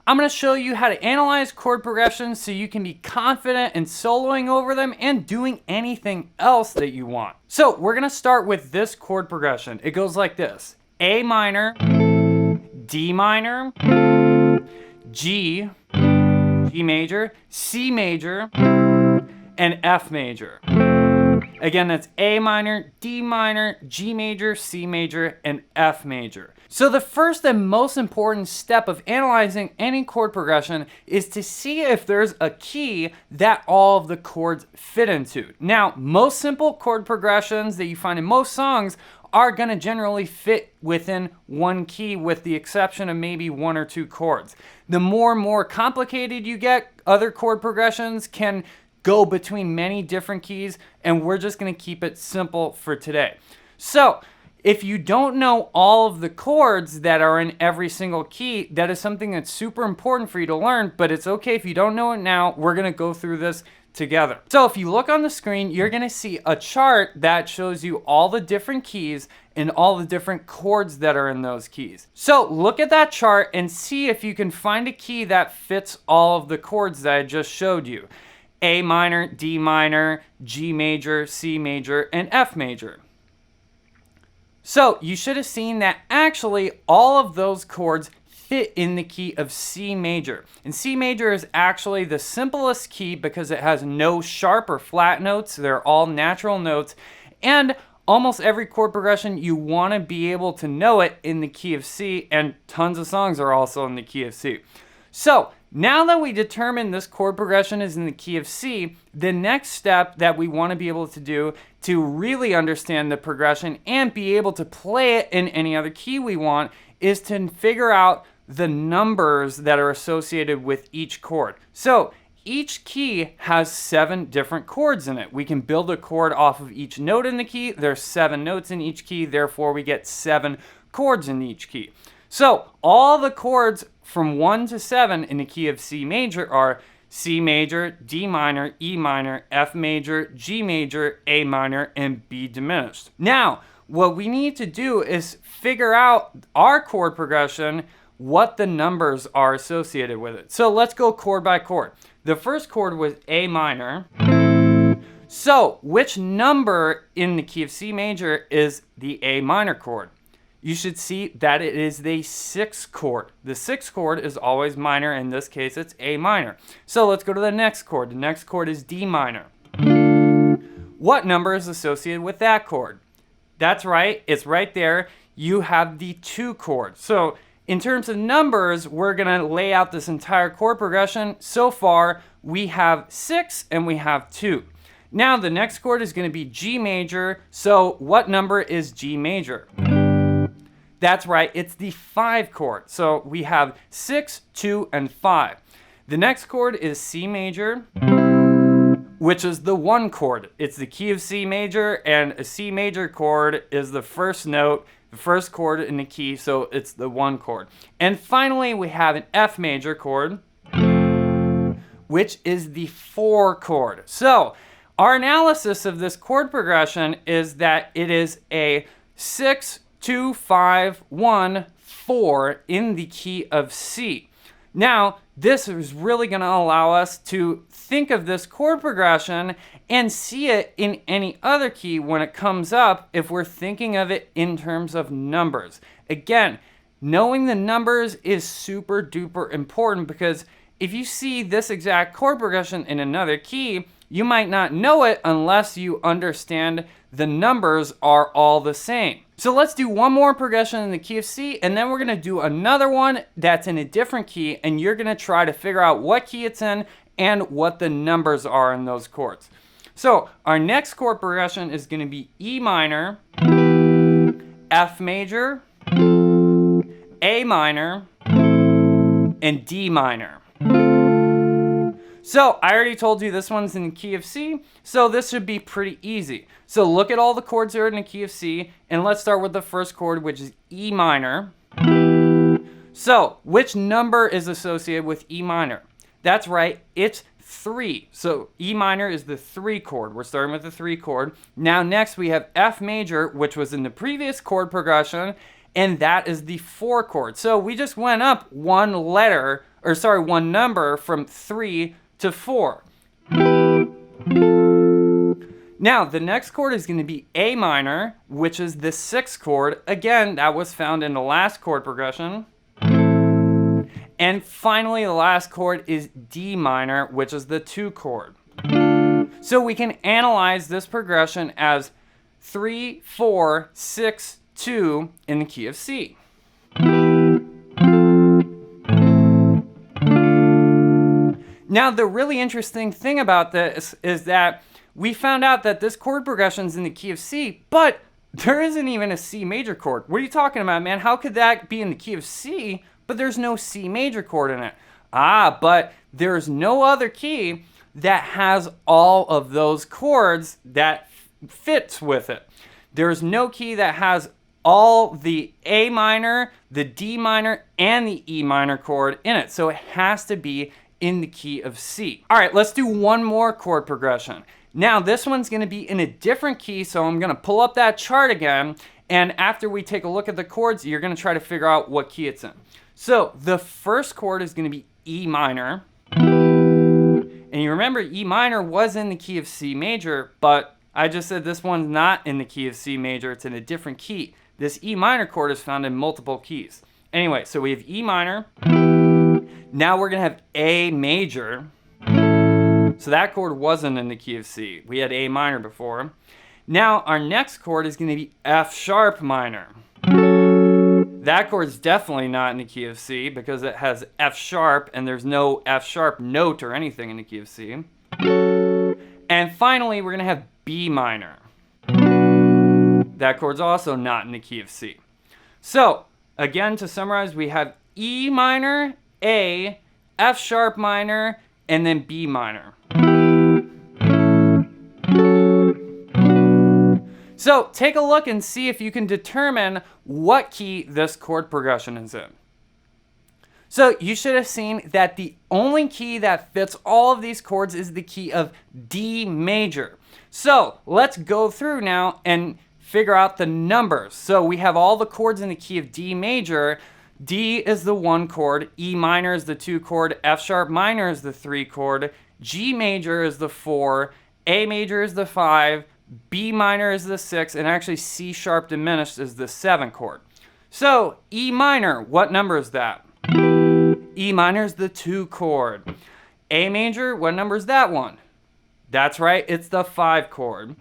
I'm going to show you how to analyze chord progressions so you can be confident in soloing over them and doing anything else that you want. So we're going to start with this chord progression. It goes like this: A minor, D minor, G, G major, C major, and F major. Again, that's A minor, D minor, G major, C major, and F major. So the first and most important step of analyzing any chord progression is to see if there's a key that all of the chords fit into. Now, most simple chord progressions that you find in most songs are going to generally fit within one key, with the exception of maybe one or two chords. The more and more complicated you get, other chord progressions can go between many different keys, and we're just going to keep it simple for today. So if you don't know all of the chords that are in every single key, that is something that's super important for you to learn, but it's okay if you don't know it now. We're going to go through this together. So if you look on the screen, you're going to see a chart that shows you all the different keys and all the different chords that are in those keys. So look at that chart and see if you can find a key that fits all of the chords that I just showed you: A minor, D minor, G major, C major, and F major. So you should have seen that actually all of those chords fit in the key of C major. And C major is actually the simplest key because it has no sharp or flat notes. They're all natural notes. And almost every chord progression, you want to be able to know it in the key of C, and tons of songs are also in the key of C. So now that we determine this chord progression is in the key of C, the next step that we want to be able to do to really understand the progression and be able to play it in any other key we want is to figure out the numbers that are associated with each chord. So each key has 7 different chords in it. We can build a chord off of each note in the key. There's 7 notes in each key, therefore we get 7 chords in each key. So all the chords from 1 to 7 in the key of C major are C major, D minor, E minor, F major, G major, A minor, and B diminished. Now, what we need to do is figure out our chord progression, what the numbers are associated with it. So let's go chord by chord. The first chord was A minor. So which number in the key of C major is the A minor chord? You should see that it is the 6th chord. The 6th chord is always minor. In this case, it's A minor. So let's go to the next chord. The next chord is D minor. What number is associated with that chord? That's right, it's right there. You have the 2 chord. So in terms of numbers, we're going to lay out this entire chord progression. So far, we have 6 and we have 2. Now the next chord is going to be G major. So what number is G major? That's right, it's the 5 chord. So we have 6, 2, and 5. The next chord is C major, which is the 1 chord. It's the key of C major, and a C major chord is the first note, the first chord in the key, so it's the 1 chord. And finally, we have an F major chord, which is the 4 chord. So our analysis of this chord progression is that it is a 6, 2, 5, 1, 4 in the key of C. Now, this is really going to allow us to think of this chord progression and see it in any other key when it comes up if we're thinking of it in terms of numbers. Again, knowing the numbers is super duper important, because if you see this exact chord progression in another key, you might not know it unless you understand the numbers are all the same. So let's do one more progression in the key of C, and then we're going to do another one that's in a different key, and you're going to try to figure out what key it's in and what the numbers are in those chords. So our next chord progression is going to be E minor, F major, A minor, and D minor. So I already told you this one's in the key of C, so this should be pretty easy. So look at all the chords that are in the key of C, and let's start with the first chord, which is E minor. So which number is associated with E minor? That's right, it's 3. So E minor is the 3 chord. We're starting with the 3 chord. Now next we have F major, which was in the previous chord progression, and that is the 4 chord. So we just went up 1 letter one number from 3 to 4. Now, the next chord is going to be A minor, which is the 6th chord. Again, that was found in the last chord progression. And finally, the last chord is D minor, which is the 2 chord. So we can analyze this progression as 3, 4, 6, 2 in the key of C. Now, the really interesting thing about this is that we found out that this chord progression is in the key of C, but there isn't even a C major chord. What are you talking about, man? How could that be in the key of C, but there's no C major chord in it? But there's no other key that has all of those chords that fits with it. There's no key that has all the A minor, the D minor, and the E minor chord in it. So it has to be in the key of C. All right, let's do one more chord progression. Now, this one's going to be in a different key, so I'm going to pull up that chart again, and after we take a look at the chords, you're going to try to figure out what key it's in. So, the first chord is going to be E minor, and you remember E minor was in the key of C major, but I just said this one's not in the key of C major, it's in a different key. This E minor chord is found in multiple keys. Anyway, so we have E minor, now we're going to have A major. So that chord wasn't in the key of C. We had A minor before. Now our next chord is going to be F sharp minor. That chord is definitely not in the key of C because it has F sharp and there's no F sharp note or anything in the key of C. And finally, we're going to have B minor. That chord's also not in the key of C. So again, to summarize, we have E minor, A, F sharp minor, and then B minor. So take a look and see if you can determine what key this chord progression is in. So you should have seen that the only key that fits all of these chords is the key of D major. So let's go through now and figure out the numbers. So we have all the chords in the key of D major. D is the 1 chord, E minor is the 2 chord, F sharp minor is the 3 chord, G major is the 4, A major is the 5, B minor is the 6, and actually C sharp diminished is the 7 chord. So E minor, what number is that? E minor is the 2 chord. A major, what number is that one? That's right, it's the 5 chord.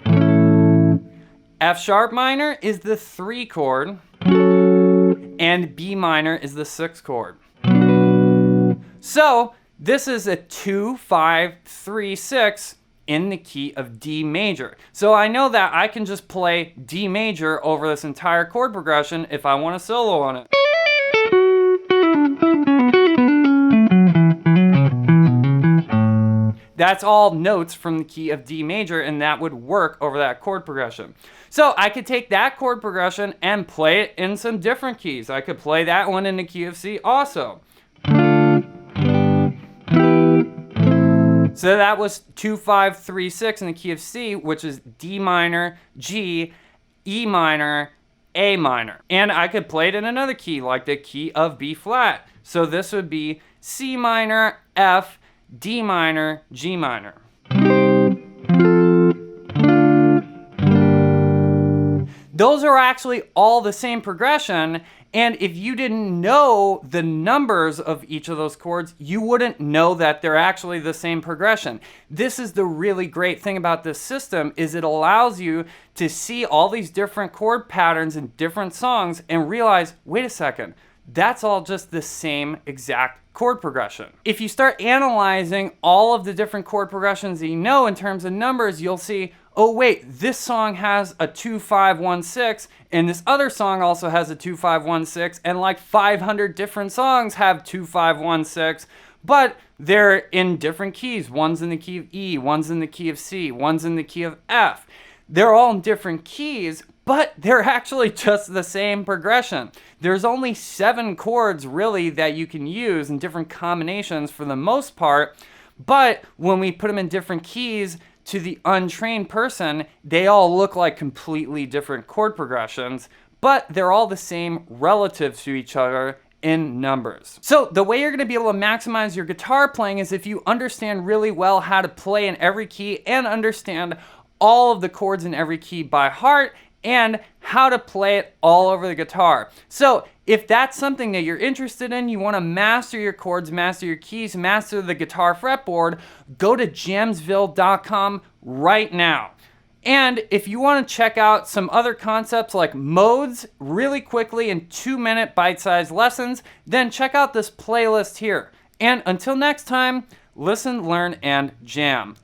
F sharp minor is the 3 chord. And B minor is the 6th chord. So this is a 2, 5, 3, 6 in the key of D major. So I know that I can just play D major over this entire chord progression if I want to solo on it. That's all notes from the key of D major, and that would work over that chord progression. So I could take that chord progression and play it in some different keys. I could play that one in the key of C also. So that was 2, 5, 3, 6 in the key of C, which is D minor, G, E minor, A minor. And I could play it in another key, like the key of B flat. So this would be C minor, F, D minor, G minor. Those are actually all the same progression, and if you didn't know the numbers of each of those chords, you wouldn't know that they're actually the same progression. This is the really great thing about this system, is it allows you to see all these different chord patterns in different songs and realize, wait a second, that's all just the same exact chord progression. If you start analyzing all of the different chord progressions that you know in terms of numbers, you'll see, oh wait, this song has a 2, 5, 1, 6, and this other song also has a 2, 5, 1, 6, and like 500 different songs have 2, 5, 1, 6, but they're in different keys. One's in the key of E, one's in the key of C, one's in the key of F. They're all in different keys, but they're actually just the same progression. There's only 7 chords really that you can use in different combinations for the most part, but when we put them in different keys, to the untrained person, they all look like completely different chord progressions, but they're all the same relative to each other in numbers. So the way you're going to be able to maximize your guitar playing is if you understand really well how to play in every key and understand all of the chords in every key by heart and how to play it all over the guitar. So if that's something that you're interested in, you want to master your chords, master your keys, master the guitar fretboard, go to jamsville.com right now. And if you want to check out some other concepts like modes really quickly in 2-minute bite-sized lessons, then check out this playlist here. And until next time, listen, learn, and jam.